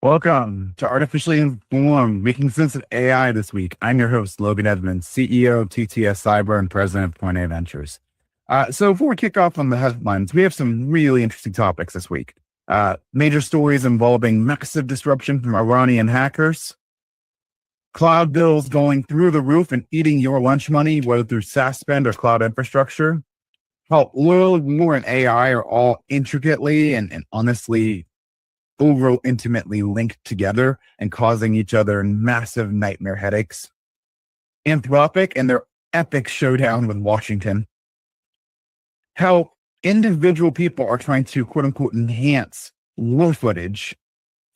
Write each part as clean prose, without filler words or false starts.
Welcome to Artificially Informed, Making Sense of AI this week. I'm your host, Logan Edmonds, CEO of TTS Cyber and president of Point A Ventures. So before we kick off on the headlines, we have some really interesting topics this week. Major stories involving massive disruption from Iranian hackers, cloud bills going through the roof and eating your lunch money, whether through SaaS spend or cloud infrastructure, how oil, war, and AI are all intricately and honestly over intimately linked together and causing each other massive nightmare headaches. Anthropic and their epic showdown with Washington. How individual people are trying to quote unquote enhance war footage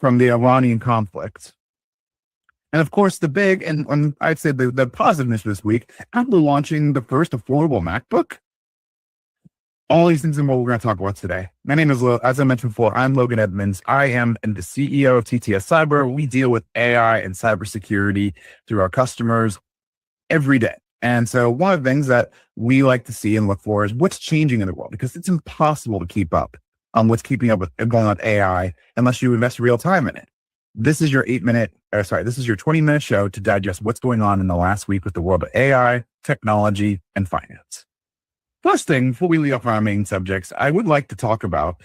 from the Iranian conflict. And of course, the big and I'd say the positive news this week, Apple launching the first affordable MacBook. All these things and more we're going to talk about today. My name is, as I mentioned before, I'm Logan Edmonds. I am the CEO of TTS Cyber. We deal with AI and cybersecurity through our customers every day. And so one of the things that we like to see and look for is what's changing in the world, because it's impossible to keep up on what's keeping up with going on AI unless you invest real time in it. This is your 20-minute show to digest what's going on in the last week with the world of AI, technology, and finance. First thing, before we lead off our main subjects, I would like to talk about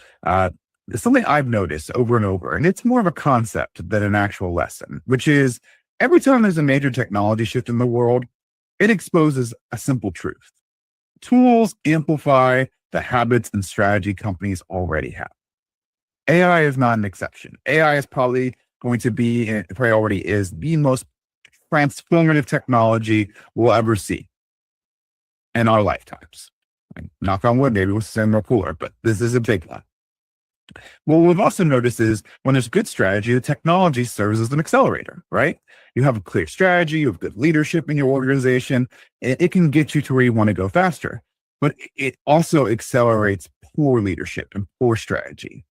something I've noticed over and over, and it's more of a concept than an actual lesson, which is every time there's a major technology shift in the world, it exposes a simple truth. Tools amplify the habits and strategy companies already have. AI is not an exception. AI is probably going to be, and probably already is, the most transformative technology we'll ever see in our lifetimes. Knock on wood, maybe we'll send more cooler, but this is a big one. What we've also noticed is when there's good strategy, the technology serves as an accelerator, right? You have a clear strategy, you have good leadership in your organization, and it can get you to where you want to go faster. But it also accelerates poor leadership and poor strategy.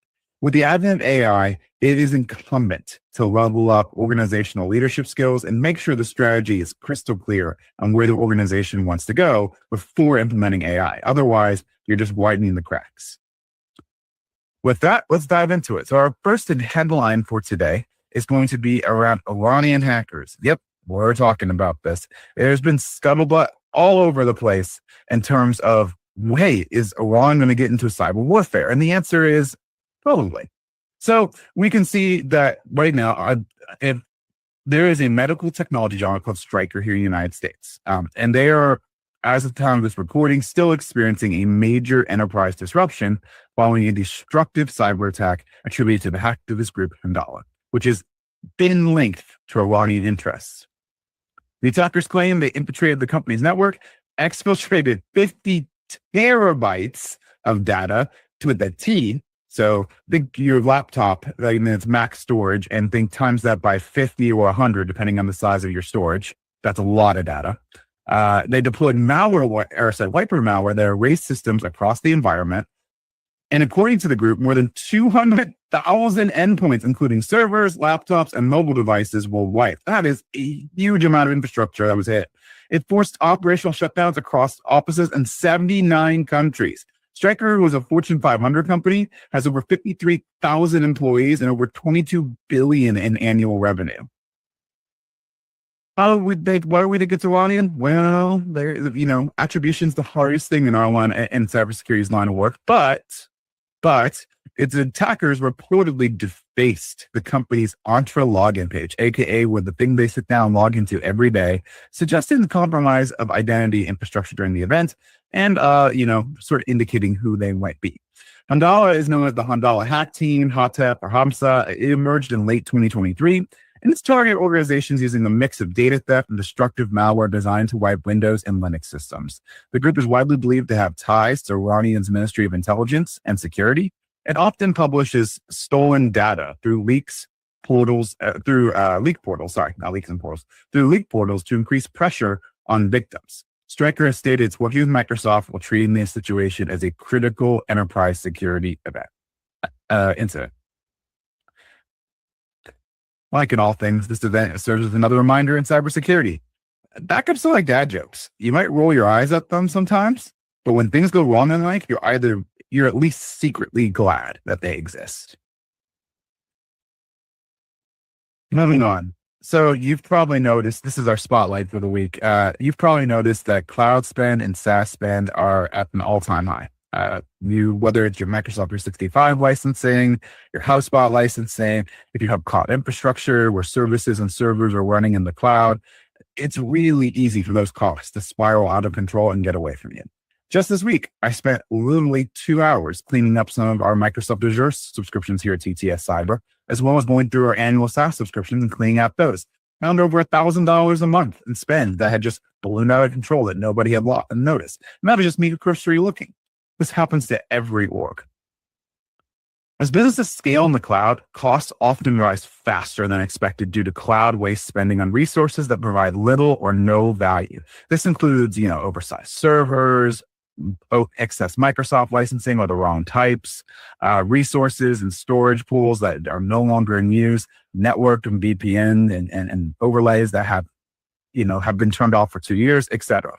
With the advent of AI, it is incumbent to level up organizational leadership skills and make sure the strategy is crystal clear on where the organization wants to go before implementing AI. Otherwise, you're just widening the cracks. With that, let's dive into it. So our first headline for today is going to be around Iranian hackers. Yep, we're talking about this. There's been scuttlebutt all over the place in terms of, hey, is Iran going to get into cyber warfare? And the answer is probably. So we can see that right now, there is a medical technology giant called Stryker here in the United States. And they are, as of the time of this recording, still experiencing a major enterprise disruption following a destructive cyber attack attributed to the hacktivist group Handala, which has been linked to Iranian interests. The attackers claim they infiltrated the company's network, exfiltrated 50 terabytes of data to the T. So think your laptop, like, it's max storage, and think times that by 50 or 100, depending on the size of your storage. That's a lot of data. They deployed wiper malware that erased systems across the environment. And according to the group, more than 200,000 endpoints, including servers, laptops, and mobile devices, were wiped. That is a huge amount of infrastructure that was hit. It forced operational shutdowns across offices in 79 countries. Stryker was a Fortune 500 company, has over 53,000 employees and over 22 billion in annual revenue. Why are we think it's Iranian? Well, attribution's the hardest thing in our line and cybersecurity's line of work, but its attackers reportedly defaced the company's Entra login page, aka with the thing they sit down and log into every day, suggesting the compromise of identity infrastructure during the event, and sort of indicating who they might be. Handala is known as the Handala Hack Team, HATEP or HAMSA. It emerged in late 2023, and it's targeted organizations using a mix of data theft and destructive malware designed to wipe Windows and Linux systems. The group is widely believed to have ties to Iranian's Ministry of Intelligence and Security. It often publishes stolen data through leak portals to increase pressure on victims. Stryker has stated it's working with Microsoft while treating the situation as a critical enterprise security incident. Like in all things, this event serves as another reminder in cybersecurity. Backups are like dad jokes. You might roll your eyes at them sometimes, but when things go wrong in life, you're at least secretly glad that they exist. Moving on. So you've probably noticed, this is our spotlight for the week. You've probably noticed that cloud spend and SaaS spend are at an all-time high. Whether it's your Microsoft 365 licensing, your HubSpot licensing, if you have cloud infrastructure where services and servers are running in the cloud, it's really easy for those costs to spiral out of control and get away from you. Just this week, I spent literally 2 hours cleaning up some of our Microsoft Azure subscriptions here at TTS Cyber, as well as going through our annual SaaS subscriptions and cleaning out those. Found over $1,000 a month in spend that had just ballooned out of control that nobody had noticed. And that was just me cursory looking. This happens to every org. As businesses scale in the cloud, costs often rise faster than expected due to cloud waste spending on resources that provide little or no value. This includes, oversized servers, excess Microsoft licensing or the wrong types, resources and storage pools that are no longer in use, network and VPN and overlays that have been turned off for 2 years, etc.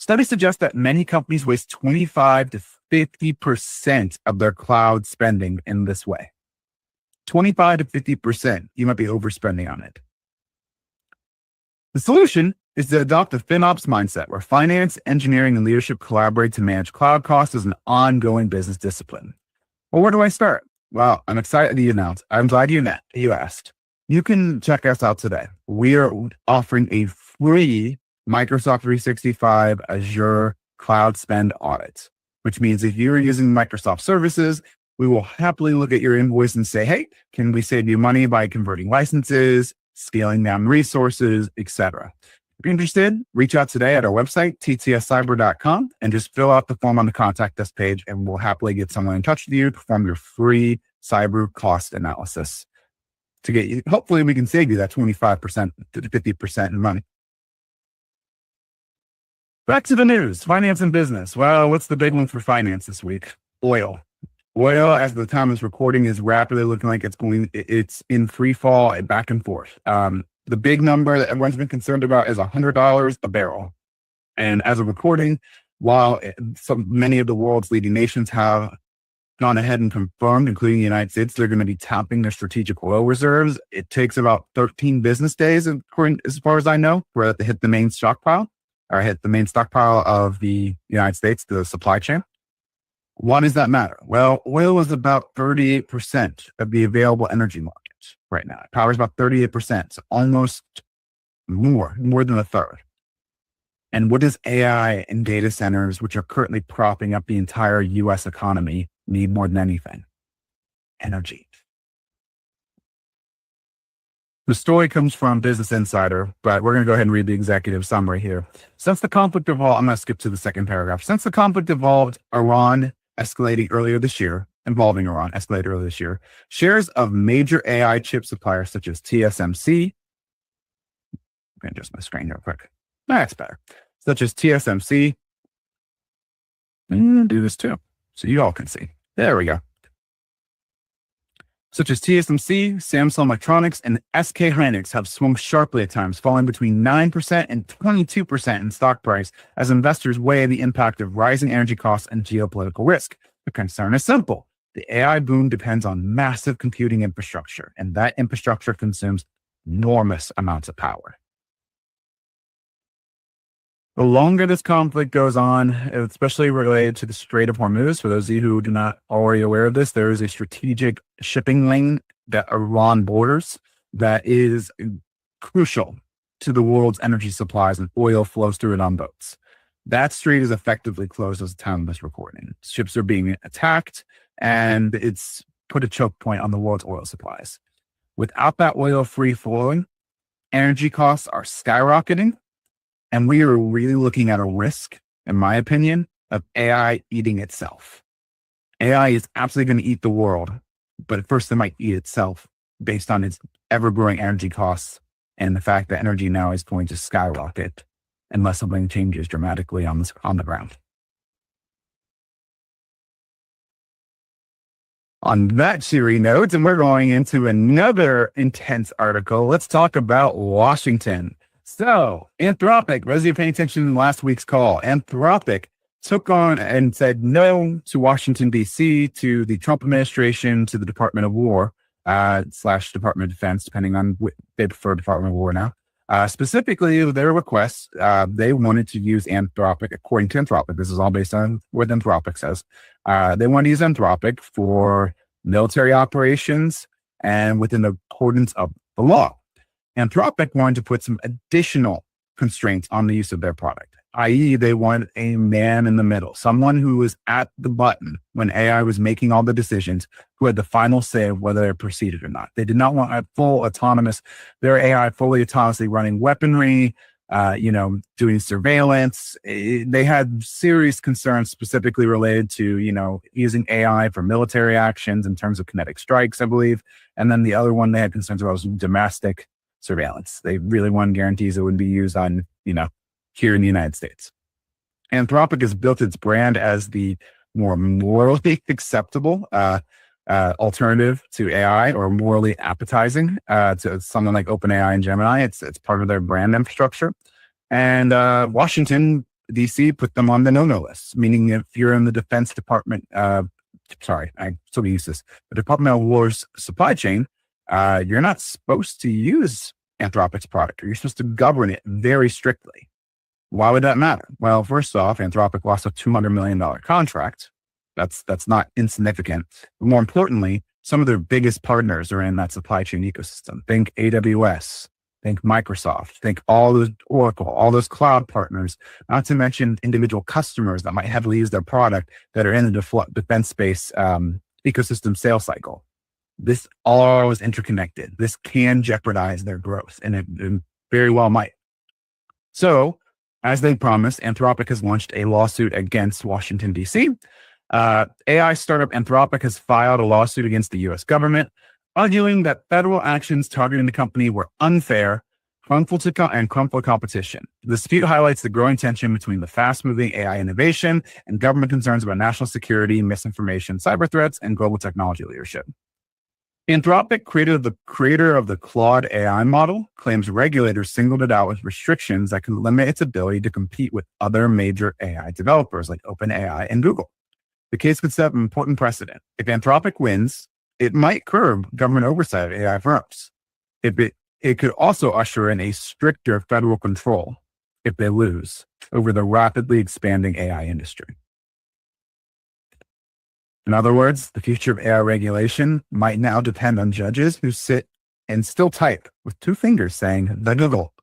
Studies suggest that many companies waste 25 to 50% of their cloud spending in this way. 25 to 50%, you might be overspending on it. The solution is to adopt a FinOps mindset where finance, engineering, and leadership collaborate to manage cloud costs as an ongoing business discipline. Well, where do I start? Well, I'm excited to announce. I'm glad you asked. You can check us out today. We are offering a free Microsoft 365 Azure cloud spend audit, which means if you're using Microsoft services, we will happily look at your invoice and say, hey, can we save you money by converting licenses, scaling down resources, etc. If you're interested, reach out today at our website, ttscyber.com, and just fill out the form on the contact us page, and we'll happily get someone in touch with you to perform your free cyber cost analysis to get you. Hopefully, we can save you that 25% to 50% in money. Back to the news, finance and business. Well, what's the big one for finance this week? Oil. Oil, as the time is recording, is rapidly looking like it's in free fall and back and forth. The big number that everyone's been concerned about is $100 a barrel. And as of recording, while many of the world's leading nations have gone ahead and confirmed, including the United States, they're going to be tapping their strategic oil reserves. It takes about 13 business days, as far as I know, for it to hit the main stockpile of the United States, the supply chain. Why does that matter? Well, oil is about 38% of the available energy market right now. It powers about 38%, so almost more than a third. And what does AI and data centers, which are currently propping up the entire US economy, need more than anything? Energy. The story comes from Business Insider, but we're going to go ahead and read the executive summary here. Since the conflict evolved, I'm going to skip to the second paragraph. Since the conflict involving Iran escalated earlier this year, shares of major AI chip suppliers such as TSMC, I'm going to adjust my screen real quick. That's better. Such as TSMC, and do this too, so you all can see. There we go. Such as TSMC, Samsung Electronics, and SK Hynix have swung sharply at times, falling between 9% and 22% in stock price as investors weigh the impact of rising energy costs and geopolitical risk. The concern is simple. The AI boom depends on massive computing infrastructure, and that infrastructure consumes enormous amounts of power. The longer this conflict goes on, especially related to the Strait of Hormuz, for those of you who are not already aware of this, there is a strategic shipping lane that Iran borders that is crucial to the world's energy supplies, and oil flows through it on boats. That strait is effectively closed as the time of this recording. Ships are being attacked, and it's put a choke point on the world's oil supplies. Without that oil free flowing, energy costs are skyrocketing. And we are really looking at a risk, in my opinion, of AI eating itself. AI is absolutely going to eat the world, but at first it might eat itself based on its ever-growing energy costs and the fact that energy now is going to skyrocket unless something changes dramatically on the ground. On that cheery note, and we're going into another intense article, let's talk about Washington. So, Anthropic, was you paying attention in last week's call? Anthropic took on and said no to Washington, D.C., to the Trump administration, to the Department of War, slash Department of Defense, depending on they prefer Department of War now. Specifically, their request, they wanted to use Anthropic, according to Anthropic. This is all based on what Anthropic says. They want to use Anthropic for military operations and within the accordance of the law. Anthropic wanted to put some additional constraints on the use of their product, i.e., they wanted a man in the middle, someone who was at the button when AI was making all the decisions, who had the final say of whether it proceeded or not. They did not want a full autonomous, their AI fully autonomously running weaponry, doing surveillance. They had serious concerns specifically related to, using AI for military actions in terms of kinetic strikes, I believe. And then the other one they had concerns about was domestic surveillance. They really wanted guarantees it would be used on, here in the United States. Anthropic has built its brand as the more morally acceptable alternative to AI, or morally appetizing to something like OpenAI and Gemini. It's part of their brand infrastructure. And Washington, D.C. put them on the no-no list, meaning if you're in the Defense Department, I still use this, the Department of War's supply chain, you're not supposed to use Anthropic's product, or you're supposed to govern it very strictly. Why would that matter? Well, first off, Anthropic lost a $200 million contract. That's not insignificant. But more importantly, some of their biggest partners are in that supply chain ecosystem. Think AWS, think Microsoft, think all those Oracle, all those cloud partners, not to mention individual customers that might heavily use their product that are in the defense space ecosystem sales cycle. This all is interconnected. This can jeopardize their growth, and it very well might. So, as they promised, Anthropic has launched a lawsuit against Washington, D.C. AI startup Anthropic has filed a lawsuit against the U.S. government, arguing that federal actions targeting the company were unfair, harmful and harmful competition. The dispute highlights the growing tension between the fast-moving AI innovation and government concerns about national security, misinformation, cyber threats, and global technology leadership. Anthropic, creator of the Claude AI model, claims regulators singled it out with restrictions that can limit its ability to compete with other major AI developers like OpenAI and Google. The case could set an important precedent. If Anthropic wins, it might curb government oversight of AI firms. It could also usher in a stricter federal control, if they lose, over the rapidly expanding AI industry. In other words, the future of AI regulation might now depend on judges who sit and still type with two fingers saying the Google.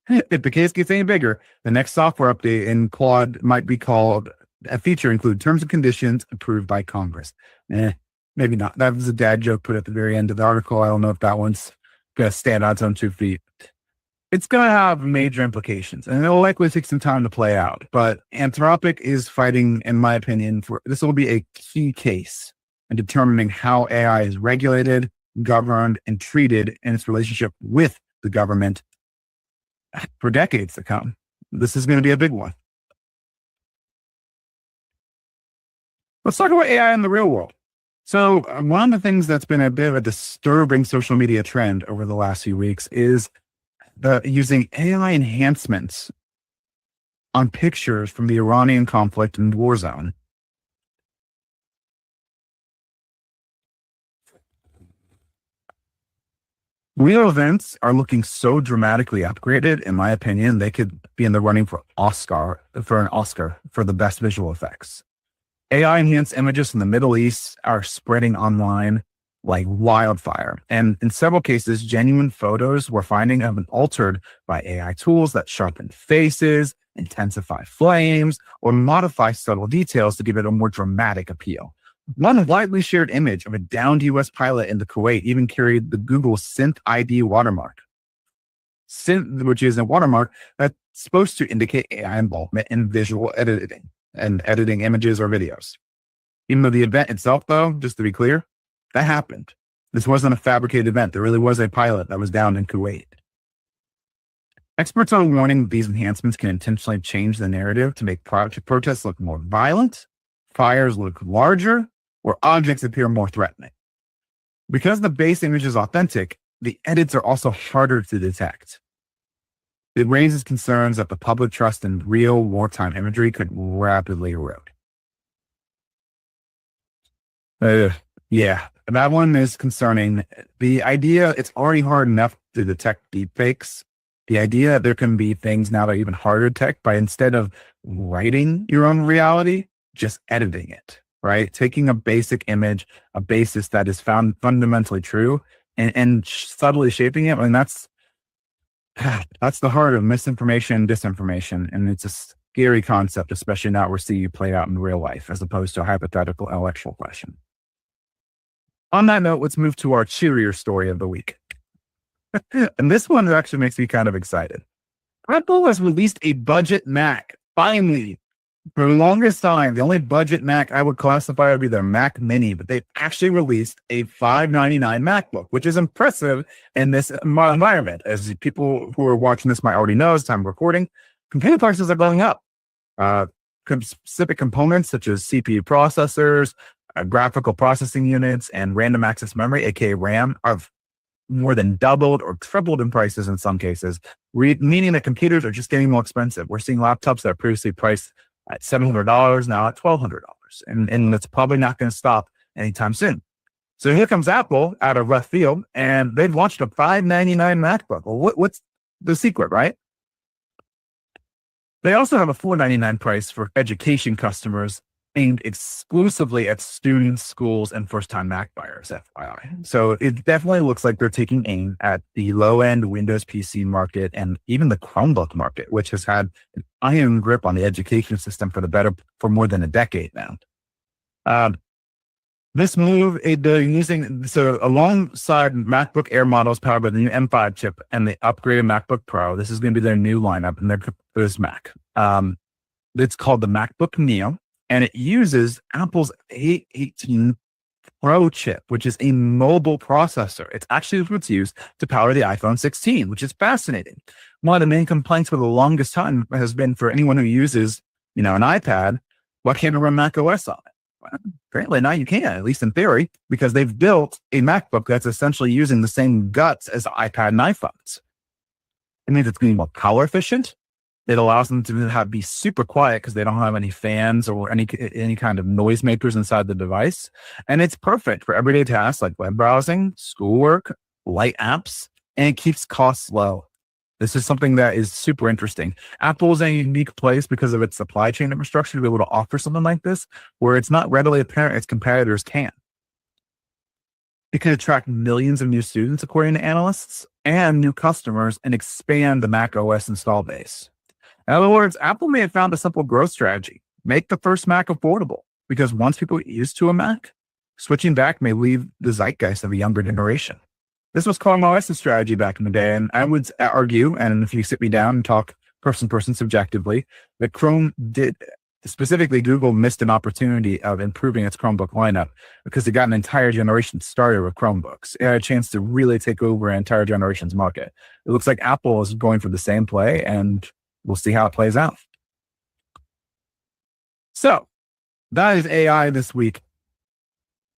If the case gets any bigger, the next software update in Claude might be called a feature include terms and conditions approved by Congress. Maybe not. That was a dad joke put at the very end of the article. I don't know if that one's going to stand on its own 2 feet. It's going to have major implications, and it'll likely take some time to play out. But Anthropic is fighting, in my opinion, for this will be a key case in determining how AI is regulated, governed, and treated in its relationship with the government for decades to come. This is going to be a big one. Let's talk about AI in the real world. So one of the things that's been a bit of a disturbing social media trend over the last few weeks is using AI enhancements on pictures from the Iranian conflict and war zone. Real events are looking so dramatically upgraded, in my opinion, they could be in the running for an Oscar for the best visual effects. AI enhanced images from the Middle East are spreading online like wildfire. And in several cases, genuine photos we're finding have been altered by AI tools that sharpen faces, intensify flames, or modify subtle details to give it a more dramatic appeal. One widely shared image of a downed US pilot in the Kuwait even carried the Google Synth ID watermark. Synth, which is a watermark that's supposed to indicate AI involvement in visual editing and editing images or videos. Even though the event itself, though, just to be clear, that happened. This wasn't a fabricated event. There really was a pilot that was down in Kuwait. Experts are warning these enhancements can intentionally change the narrative to make protests look more violent, fires look larger, or objects appear more threatening. Because the base image is authentic, the edits are also harder to detect. It raises concerns that the public trust in real wartime imagery could rapidly erode. That one is concerning. The idea, it's already hard enough to detect deepfakes. The idea that there can be things now that are even harder to detect by instead of writing your own reality, just editing it, right? Taking a basic image, a basis that is found fundamentally true and subtly shaping it. And that's the heart of misinformation and disinformation. And it's a scary concept, especially now we're seeing it play out in real life as opposed to a hypothetical intellectual question. On that note, let's move to our cheerier story of the week. And this one actually makes me kind of excited. Apple has released a budget Mac. Finally, for the longest time, the only budget Mac I would classify would be their Mac Mini, but they've actually released a $599 MacBook, which is impressive in this environment. As people who are watching this might already know, as time recording, computer prices are going up. Specific components such as CPU processors, graphical processing units, and random access memory, aka RAM, have more than doubled or tripled in prices in some cases, meaning that computers are just getting more expensive. We're seeing laptops that are previously priced at $700 now at $1,200. And it's probably not going to stop anytime soon. So here comes Apple out of left field, and they've launched a $599 MacBook. Well, what's the secret, right? They also have a $499 price for education customers aimed exclusively at students, schools, and first-time Mac buyers, FYI. So it definitely looks like they're taking aim at the low-end Windows PC market and even the Chromebook market, which has had an iron grip on the education system for more than a decade now. This move, they're using, so alongside MacBook Air models powered by the new M5 chip and the upgraded MacBook Pro, this is going to be their new lineup and for this Mac. It's called the MacBook Neo. And it uses Apple's A18 Pro chip, which is a mobile processor. It's actually what's used to power the iPhone 16, which is fascinating. One of the main complaints for the longest time has been for anyone who uses, an iPad, why can't I run Mac OS on it? Well, apparently now you can, at least in theory, because they've built a MacBook that's essentially using the same guts as the iPad and iPhones. It means it's going to be more power efficient. It allows them to be super quiet because they don't have any fans or any kind of noisemakers inside the device. And it's perfect for everyday tasks like web browsing, schoolwork, light apps, and it keeps costs low. This is something that is super interesting. Apple is in a unique place because of its supply chain infrastructure to be able to offer something like this, where it's not readily apparent its competitors can. It can attract millions of new students, according to analysts, and new customers, and expand the Mac OS install base. In other words, Apple may have found a simple growth strategy. Make the first Mac affordable, because once people get used to a Mac, switching back may leave the zeitgeist of a younger generation. This was Chrome OS's strategy back in the day, and I would argue, and if you sit me down and talk person subjectively, that Chrome did, specifically Google, missed an opportunity of improving its Chromebook lineup because it got an entire generation started with Chromebooks. It had a chance to really take over an entire generation's market. It looks like Apple is going for the same play, and we'll see how it plays out. So that is AI this week.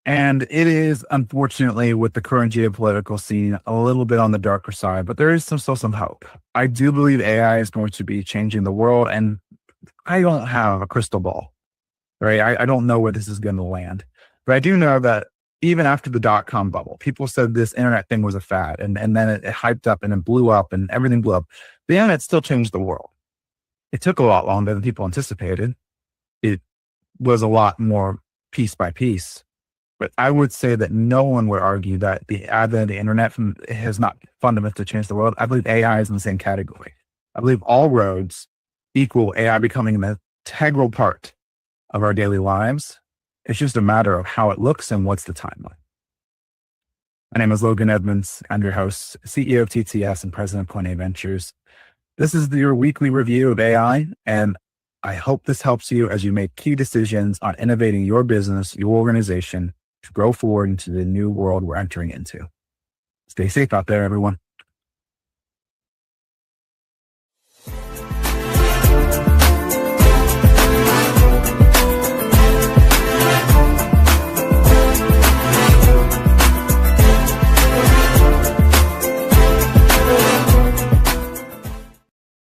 And it is, unfortunately, with the current geopolitical scene, a little bit on the darker side, but there is still some hope. I do believe AI is going to be changing the world, and I don't have a crystal ball, right? I don't know where this is going to land, but I do know that even after the dot-com bubble, people said this internet thing was a fad, and then it hyped up and it blew up and everything blew up. The internet still changed the world. It took a lot longer than people anticipated. It was a lot more piece by piece. But I would say that no one would argue that the advent of the internet has not fundamentally changed the world. I believe AI is in the same category. I believe all roads equal AI becoming an integral part of our daily lives. It's just a matter of how it looks and what's the timeline. My name is Logan Edmonds. I'm your host, CEO of TTS and president of Point A Ventures. This is your weekly review of AI, and I hope this helps you as you make key decisions on innovating your business, your organization, to grow forward into the new world we're entering into. Stay safe out there, everyone.